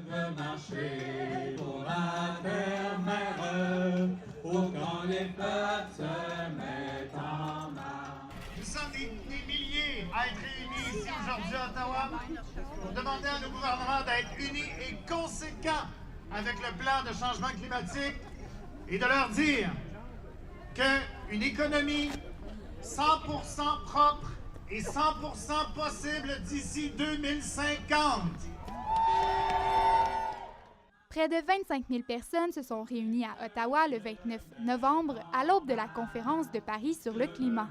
Marcher pour la terre-mère, pour quand les peuples se mettent en marche. Nous sommes des milliers à être réunis ici aujourd'hui à Ottawa pour demander à nos gouvernements d'être unis et conséquents avec le plan de changement climatique et de leur dire qu'une économie 100% propre et 100% possible d'ici 2050. Près de 25 000 personnes se sont réunies à Ottawa le 29 novembre à l'aube de la conférence de Paris sur le climat.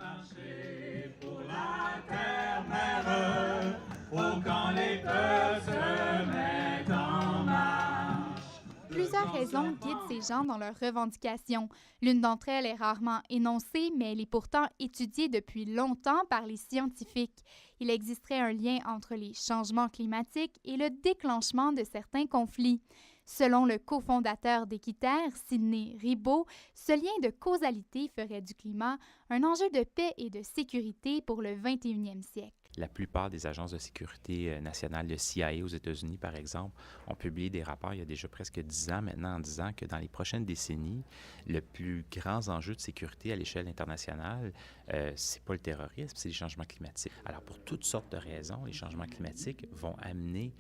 Pour la terre-mère, pour quand les peuples se mettent en marche. Plusieurs raisons guident ces gens dans leurs revendications. L'une d'entre elles est rarement énoncée, mais elle est pourtant étudiée depuis longtemps par les scientifiques. Il existerait un lien entre les changements climatiques et le déclenchement de certains conflits. Selon le cofondateur d'Équiterre, Sidney Ribault, ce lien de causalité ferait du climat un enjeu de paix et de sécurité pour le 21e siècle. La plupart des agences de sécurité nationale, le CIA aux États-Unis, par exemple, ont publié des rapports il y a déjà presque 10 ans maintenant en disant que dans les prochaines décennies, le plus grand enjeu de sécurité à l'échelle internationale, c'est pas le terrorisme, c'est les changements climatiques. Alors, pour toutes sortes de raisons, les changements climatiques vont amener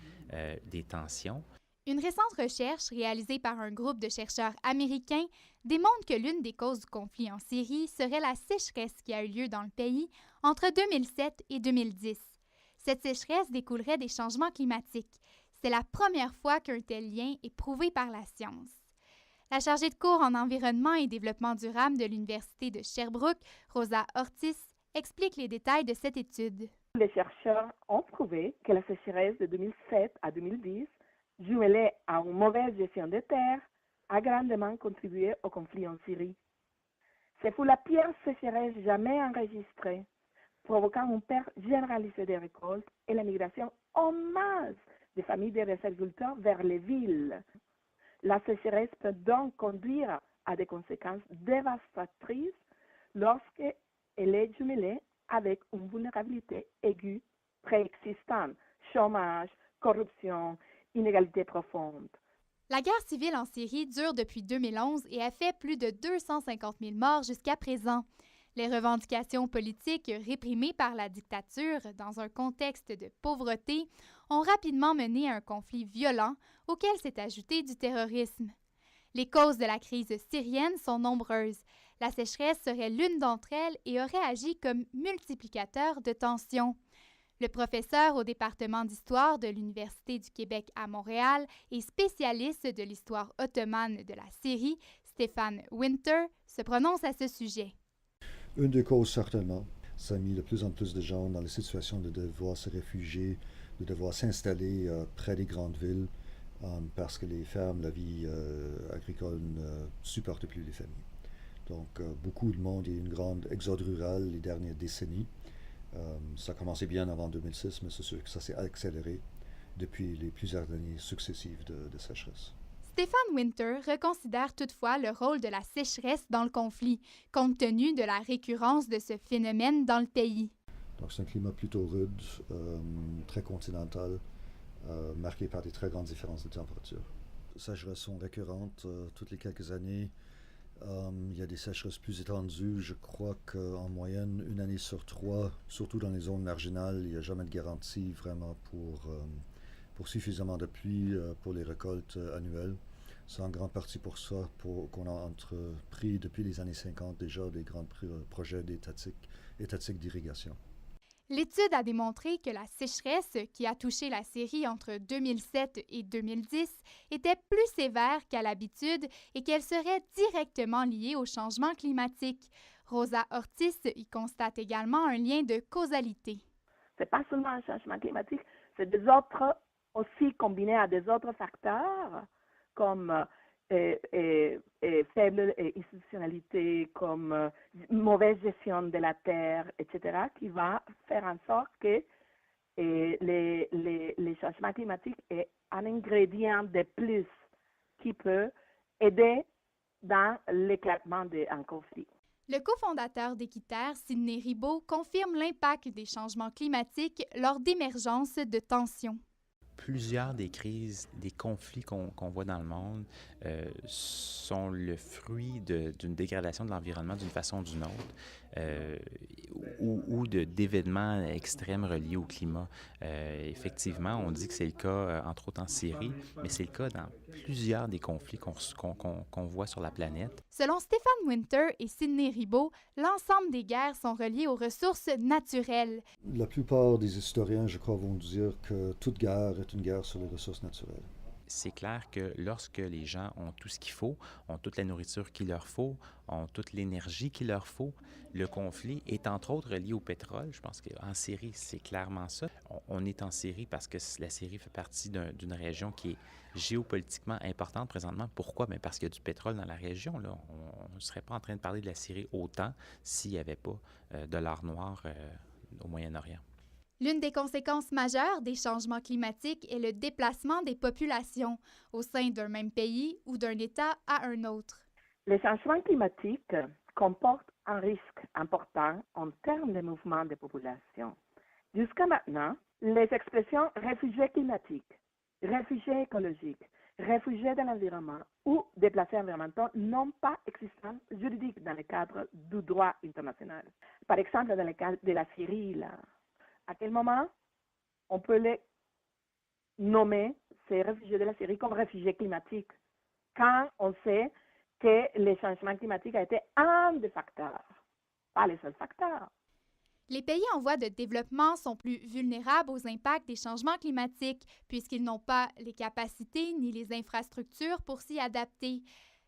des tensions. Une récente recherche réalisée par un groupe de chercheurs américains démontre que l'une des causes du conflit en Syrie serait la sécheresse qui a eu lieu dans le pays entre 2007 et 2010. Cette sécheresse découlerait des changements climatiques. C'est la première fois qu'un tel lien est prouvé par la science. La chargée de cours en environnement et développement durable de l'Université de Sherbrooke, Rosa Ortiz, explique les détails de cette étude. Les chercheurs ont prouvé que la sécheresse de 2007 à 2010 jumelée à une mauvaise gestion des terres, a grandement contribué au conflit en Syrie. C'est pour la pire sécheresse jamais enregistrée, provoquant une perte généralisée des récoltes et la migration en masse des familles des agriculteurs vers les villes. La sécheresse peut donc conduire à des conséquences dévastatrices lorsqu'elle est jumelée avec une vulnérabilité aiguë préexistante, chômage, corruption, inégalité profonde. La guerre civile en Syrie dure depuis 2011 et a fait plus de 250 000 morts jusqu'à présent. Les revendications politiques réprimées par la dictature dans un contexte de pauvreté ont rapidement mené à un conflit violent auquel s'est ajouté du terrorisme. Les causes de la crise syrienne sont nombreuses. La sécheresse serait l'une d'entre elles et aurait agi comme multiplicateur de tensions. Le professeur au département d'histoire de l'Université du Québec à Montréal et spécialiste de l'histoire ottomane de la Syrie, Stéphane Winter, se prononce à ce sujet. Une des causes, certainement. Ça a mis de plus en plus de gens dans la situation de devoir se réfugier, de devoir s'installer près des grandes villes parce que les fermes, la vie agricole ne supportent plus les familles. Donc, beaucoup de monde, il y a eu une grande exode rural les dernières décennies. Ça a commencé bien avant 2006, mais c'est sûr que ça s'est accéléré depuis les plusieurs années successives de sécheresse. Stéphane Winter reconsidère toutefois le rôle de la sécheresse dans le conflit, compte tenu de la récurrence de ce phénomène dans le pays. Donc c'est un climat plutôt rude, très continental, marqué par des très grandes différences de température. Les sécheresses sont récurrentes toutes les quelques années. Il y a des sécheresses plus étendues. Je crois qu'en moyenne, une année sur 3, surtout dans les zones marginales, il n'y a jamais de garantie vraiment pour suffisamment de pluie pour les récoltes annuelles. C'est en grande partie pour ça qu'on a entrepris depuis les années 50 déjà des grands projets étatiques d'irrigation. L'étude a démontré que la sécheresse qui a touché la Syrie entre 2007 et 2010 était plus sévère qu'à l'habitude et qu'elle serait directement liée au changement climatique. Rosa Ortiz y constate également un lien de causalité. Ce n'est pas seulement un changement climatique, c'est des autres aussi combinés à des autres facteurs comme faible institutionnalité, comme mauvaise gestion de la terre, etc., qui va faire en sorte que les changements climatiques est un ingrédient de plus qui peut aider dans l'éclatement d'un conflit. Le cofondateur d'Équiterre, Sidney Ribault, confirme l'impact des changements climatiques lors d'émergence de tensions. plusieurs des crises, des conflits qu'on voit dans le monde sont le fruit d'une dégradation de l'environnement d'une façon ou d'une autre, ou d'événements extrêmes reliés au climat. Effectivement, on dit que c'est le cas, entre autres en Syrie, mais c'est le cas dans plusieurs des conflits qu'on voit sur la planète. Selon Stéphane Winter et Sidney Ribaud, l'ensemble des guerres sont reliées aux ressources naturelles. La plupart des historiens, je crois, vont dire que toute guerre est une guerre sur les ressources naturelles. C'est clair que lorsque les gens ont tout ce qu'il faut, ont toute la nourriture qu'il leur faut, ont toute l'énergie qu'il leur faut, le conflit est entre autres lié au pétrole. Je pense qu'en Syrie, c'est clairement ça. On est en Syrie parce que la Syrie fait partie d'une région qui est géopolitiquement importante présentement. Pourquoi? Bien parce qu'il y a du pétrole dans la région. Là. On ne serait pas en train de parler de la Syrie autant s'il n'y avait pas de l'or noir au Moyen-Orient. L'une des conséquences majeures des changements climatiques est le déplacement des populations au sein d'un même pays ou d'un État à un autre. Les changements climatiques comportent un risque important en termes de mouvement des populations. Jusqu'à maintenant, les expressions réfugiés climatiques, réfugiés écologiques, réfugiés de l'environnement ou déplacés environnementaux n'ont pas existence juridique dans le cadre du droit international. Par exemple, dans le cas de la Syrie, là, à quel moment on peut les nommer, ces réfugiés de la Syrie, comme réfugiés climatiques, quand on sait que le changement climatique a été un des facteurs, pas le seul facteur. Les pays en voie de développement sont plus vulnérables aux impacts des changements climatiques puisqu'ils n'ont pas les capacités ni les infrastructures pour s'y adapter.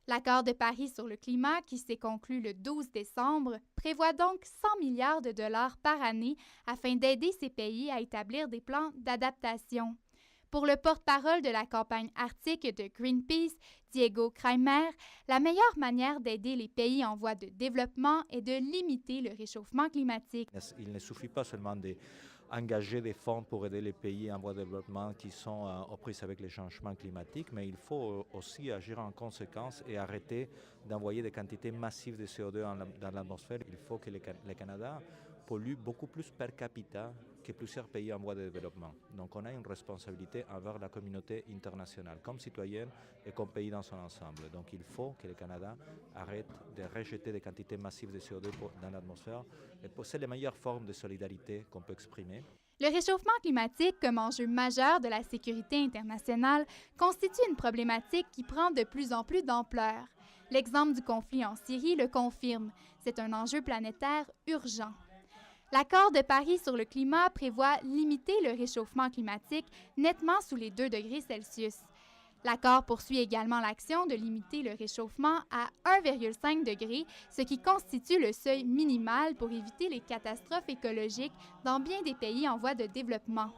L'accord de Paris sur le climat, qui s'est conclu le 12 décembre, prévoit donc 100 milliards de dollars par année afin d'aider ces pays à établir des plans d'adaptation. Pour le porte-parole de la campagne arctique de Greenpeace, Diego Kramer, la meilleure manière d'aider les pays en voie de développement est de limiter le réchauffement climatique. Il ne suffit pas seulement d'engager des fonds pour aider les pays en voie de développement qui sont aux prises avec les changements climatiques, mais il faut aussi agir en conséquence et arrêter d'envoyer des quantités massives de CO2 dans l'atmosphère. Il faut que le Canada pollue beaucoup plus per capita que plusieurs pays en voie de développement. Donc on a une responsabilité envers la communauté internationale, comme citoyenne et comme pays dans son ensemble. Donc il faut que le Canada arrête de rejeter des quantités massives de CO2 dans l'atmosphère. C'est la meilleure forme de solidarité qu'on peut exprimer. Le réchauffement climatique, comme enjeu majeur de la sécurité internationale, constitue une problématique qui prend de plus en plus d'ampleur. L'exemple du conflit en Syrie le confirme. C'est un enjeu planétaire urgent. L'accord de Paris sur le climat prévoit limiter le réchauffement climatique nettement sous les 2 degrés Celsius. L'accord poursuit également l'action de limiter le réchauffement à 1,5 degré, ce qui constitue le seuil minimal pour éviter les catastrophes écologiques dans bien des pays en voie de développement.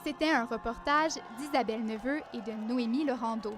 C'était un reportage d'Isabelle Neveu et de Noémie Laurando.